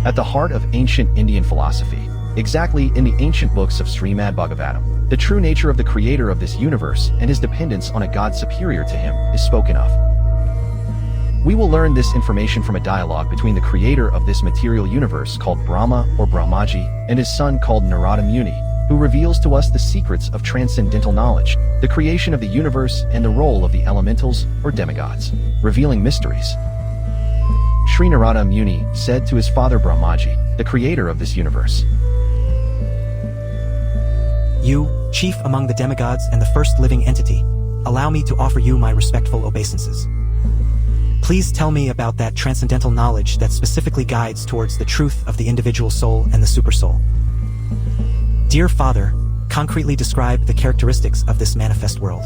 At the heart of ancient Indian philosophy, exactly in the ancient books of Srimad Bhagavatam, the true nature of the creator of this universe and his dependence on a God superior to him is spoken of. We will learn this information from a dialogue between the creator of this material universe called Brahma or Brahmaji and his son called Narada Muni, who reveals to us the secrets of transcendental knowledge, the creation of the universe and the role of the elementals or demigods, revealing mysteries. Sri Narada Muni said to his father Brahmaji, the creator of this universe, "You, chief among the demigods and the first living entity, allow me to offer you my respectful obeisances. Please tell me about that transcendental knowledge that specifically guides towards the truth of the individual soul and the supersoul. Dear Father, concretely describe the characteristics of this manifest world.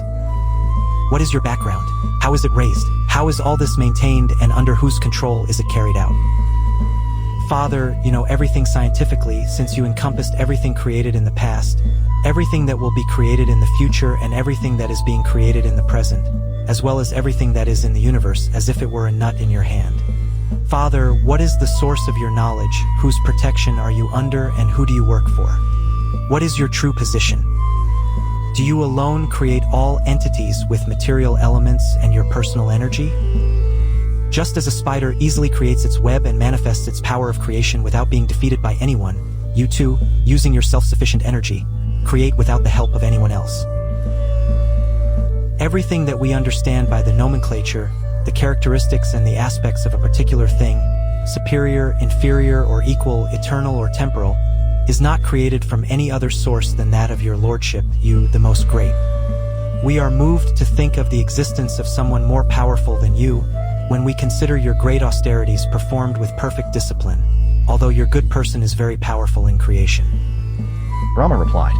What is your background? How is it raised? How is all this maintained and under whose control is it carried out? Father, you know everything scientifically since you encompassed everything created in the past, everything that will be created in the future and everything that is being created in the present, as well as everything that is in the universe as if it were a nut in your hand. Father, what is the source of your knowledge? Whose protection are you under and who do you work for? What is your true position? Do you alone create all entities with material elements and your personal energy? Just as a spider easily creates its web and manifests its power of creation without being defeated by anyone, you too, using your self-sufficient energy, create without the help of anyone else. Everything that we understand by the nomenclature, the characteristics and the aspects of a particular thing, superior, inferior, or equal, eternal or temporal, is not created from any other source than that of your Lordship, you, the Most Great. We are moved to think of the existence of someone more powerful than you when we consider your great austerities performed with perfect discipline, although your good person is very powerful in creation." Brahma replied,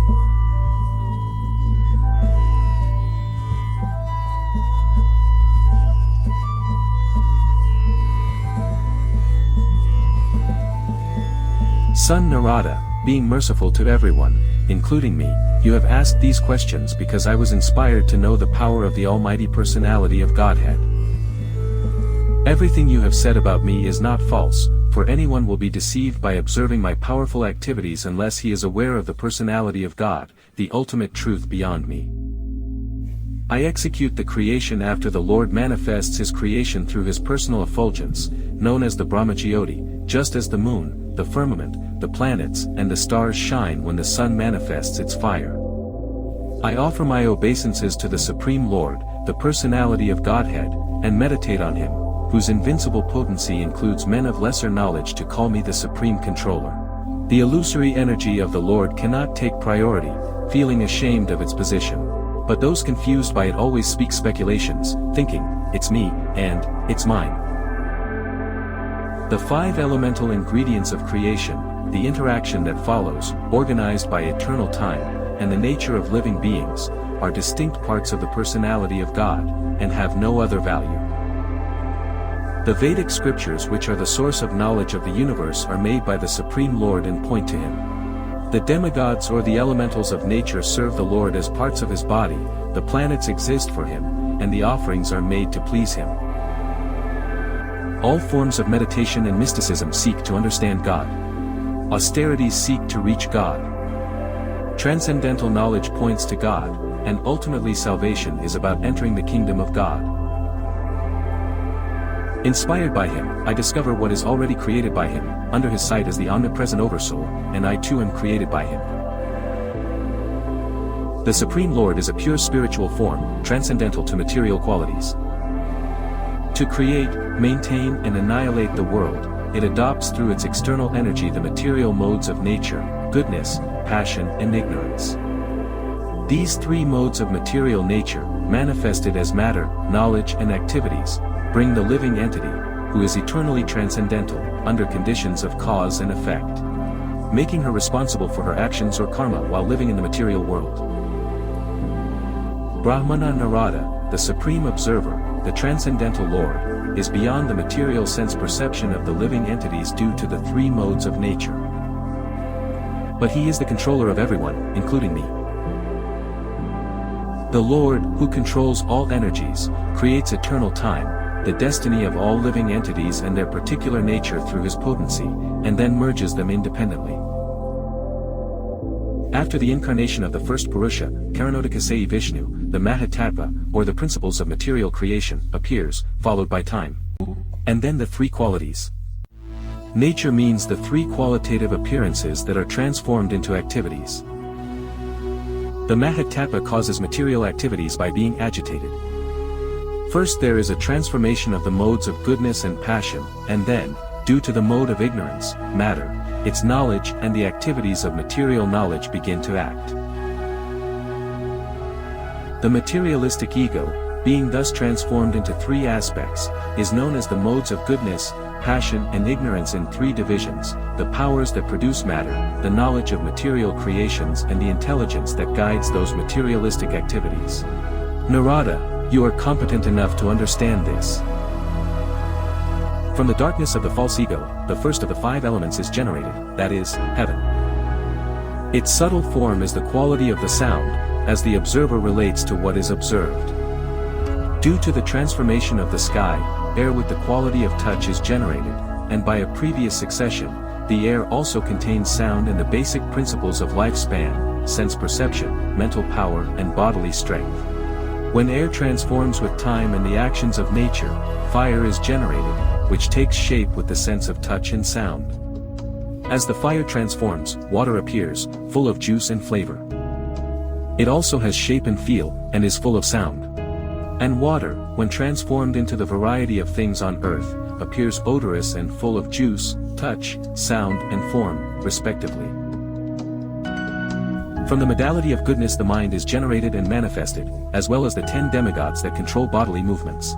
Son Narada, being merciful to everyone, including me, you have asked these questions because I was inspired to know the power of the Almighty Personality of Godhead. Everything you have said about me is not false, for anyone will be deceived by observing my powerful activities unless he is aware of the personality of God, the ultimate truth beyond me. I execute the creation after the Lord manifests his creation through his personal effulgence, known as the Brahmajyoti, just as the moon, the firmament, the planets and the stars shine when the sun manifests its fire. I offer my obeisances to the Supreme Lord, the personality of Godhead, and meditate on him, whose invincible potency includes men of lesser knowledge to call me the Supreme Controller. The illusory energy of the Lord cannot take priority, feeling ashamed of its position, but those confused by it always speak speculations, thinking, it's me, and, it's mine. The 5 elemental ingredients of creation, the interaction that follows, organized by eternal time, and the nature of living beings, are distinct parts of the personality of God, and have no other value. The Vedic scriptures which are the source of knowledge of the universe are made by the Supreme Lord and point to him. The demigods or the elementals of nature serve the Lord as parts of his body, the planets exist for him, and the offerings are made to please him. All forms of meditation and mysticism seek to understand God. Austerities seek to reach God. Transcendental knowledge points to God, and ultimately salvation is about entering the kingdom of God. Inspired by him, I discover what is already created by him, under his sight as the omnipresent Oversoul, and I too am created by him. The Supreme Lord is a pure spiritual form, transcendental to material qualities. To create, maintain and annihilate the world, it adopts through its external energy the material modes of nature, goodness, passion and ignorance. These 3 modes of material nature, manifested as matter, knowledge and activities, bring the living entity, who is eternally transcendental, under conditions of cause and effect, making her responsible for her actions or karma while living in the material world. Brahmana Narada, the supreme observer, the transcendental Lord, is beyond the material sense perception of the living entities due to the 3 modes of nature. But he is the controller of everyone, including me. The Lord, who controls all energies, creates eternal time, the destiny of all living entities and their particular nature through his potency, and then merges them independently. After the incarnation of the first Purusha, Karanodikasei Vishnu, the Mahatattva, or the principles of material creation, appears, followed by time. And then the three qualities. Nature means the three qualitative appearances that are transformed into activities. The Mahatattva causes material activities by being agitated. First there is a transformation of the modes of goodness and passion, and then, due to the mode of ignorance, matter, its knowledge and the activities of material knowledge begin to act. The materialistic ego, being thus transformed into three aspects, is known as the modes of goodness, passion and ignorance in three divisions, the powers that produce matter, the knowledge of material creations and the intelligence that guides those materialistic activities. Narada, you are competent enough to understand this. From the darkness of the false ego, the first of the five elements is generated, that is, heaven. Its subtle form is the quality of the sound, as the observer relates to what is observed. Due to the transformation of the sky, air with the quality of touch is generated, and by a previous succession, the air also contains sound and the basic principles of lifespan, sense perception, mental power and bodily strength. When air transforms with time and the actions of nature, fire is generated, which takes shape with the sense of touch and sound. As the fire transforms, water appears, full of juice and flavor. It also has shape and feel, and is full of sound. And water, when transformed into the variety of things on earth, appears odorous and full of juice, touch, sound and form, respectively. From the modality of goodness the mind is generated and manifested, as well as the 10 demigods that control bodily movements.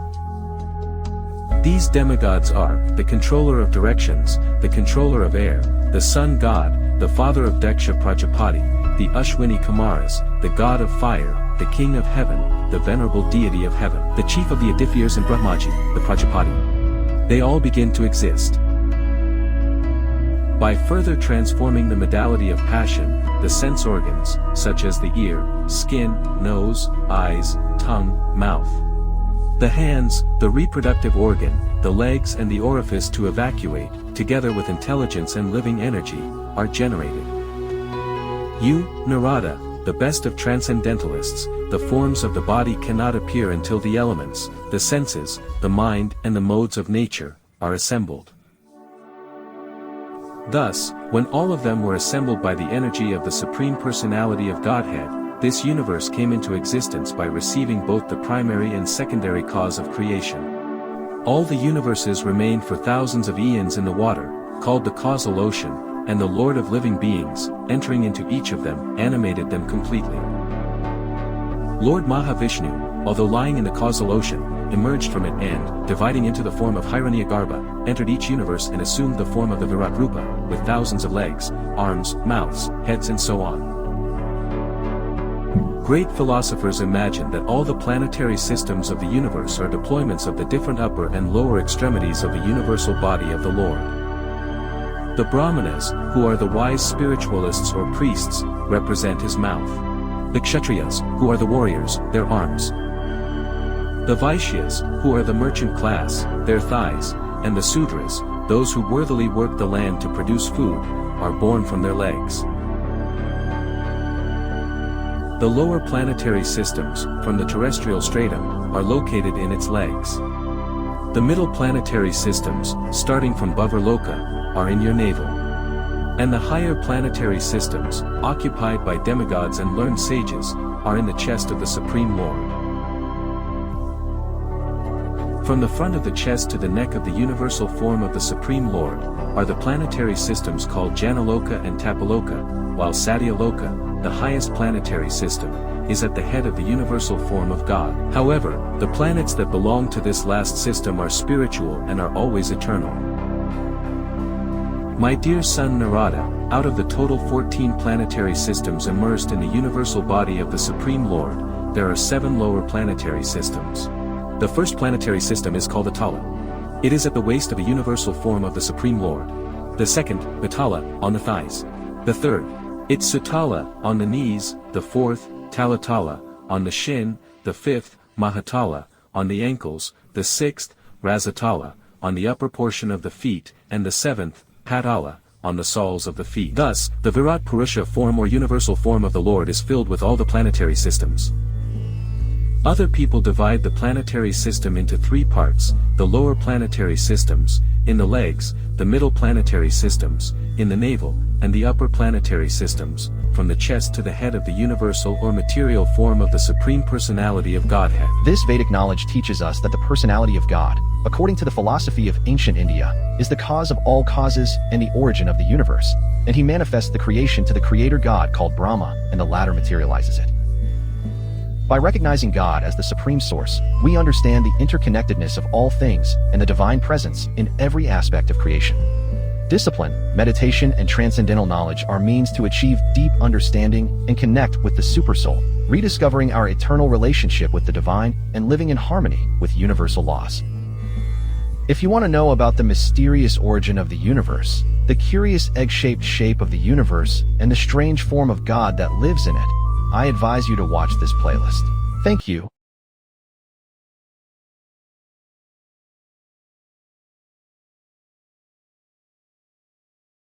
These demigods are, the controller of directions, the controller of air, the sun god, the father of Daksha Prajapati, the Ashwini Kumaras, the god of fire, the king of heaven, the venerable deity of heaven, the chief of the Adithyas and Brahmaji, the Prajapati. They all begin to exist. By further transforming the modality of passion, the sense organs, such as the ear, skin, nose, eyes, tongue, mouth, the hands, the reproductive organ, the legs and the orifice to evacuate, together with intelligence and living energy, are generated. You, Narada, the best of transcendentalists, the forms of the body cannot appear until the elements, the senses, the mind and the modes of nature, are assembled. Thus, when all of them were assembled by the energy of the Supreme Personality of Godhead, this universe came into existence by receiving both the primary and secondary cause of creation. All the universes remained for thousands of eons in the water, called the causal ocean, and the Lord of living beings, entering into each of them, animated them completely. Lord Mahavishnu, although lying in the causal ocean, emerged from it and, dividing into the form of Hiranyagarbha, entered each universe and assumed the form of the Virat Rupa, with thousands of legs, arms, mouths, heads and so on. Great philosophers imagine that all the planetary systems of the universe are deployments of the different upper and lower extremities of the universal body of the Lord. The Brahmanas, who are the wise spiritualists or priests, represent his mouth. The Kshatriyas, who are the warriors, their arms. The Vaishyas, who are the merchant class, their thighs, and the Sudras, those who worthily work the land to produce food, are born from their legs. The lower planetary systems, from the terrestrial stratum, are located in its legs. The middle planetary systems, starting from Bhavarloka, are in your navel. And the higher planetary systems, occupied by demigods and learned sages, are in the chest of the Supreme Lord. From the front of the chest to the neck of the universal form of the Supreme Lord, are the planetary systems called Janaloka and Tapaloka, while Satyaloka, the highest planetary system, is at the head of the universal form of God. However, the planets that belong to this last system are spiritual and are always eternal. My dear son Narada, out of the total 14 planetary systems immersed in the universal body of the Supreme Lord, there are 7 lower planetary systems. The first planetary system is called Atala. It is at the waist of the universal form of the Supreme Lord. The second, Vitala, on the thighs. The third, Itsutala, on the knees. The fourth, Talatala, on the shin. The fifth, Mahatala, on the ankles. The sixth, Rasatala, on the upper portion of the feet, and the 7th, Padala, on the soles of the feet. Thus, the Virat Purusha form or universal form of the Lord is filled with all the planetary systems. Other people divide the planetary system into 3 parts: the lower planetary systems, in the legs, the middle planetary systems, in the navel, and the upper planetary systems, from the chest to the head of the universal or material form of the Supreme Personality of Godhead. This Vedic knowledge teaches us that the personality of God, according to the philosophy of ancient India, is the cause of all causes and the origin of the universe, and he manifests the creation to the creator God called Brahma, and the latter materializes it. By recognizing God as the supreme source, we understand the interconnectedness of all things and the divine presence in every aspect of creation. Discipline, meditation, and transcendental knowledge are means to achieve deep understanding and connect with the Supersoul, rediscovering our eternal relationship with the divine and living in harmony with universal laws. If you want to know about the mysterious origin of the universe, the curious egg-shaped shape of the universe, and the strange form of God that lives in it, I advise you to watch this playlist. Thank you.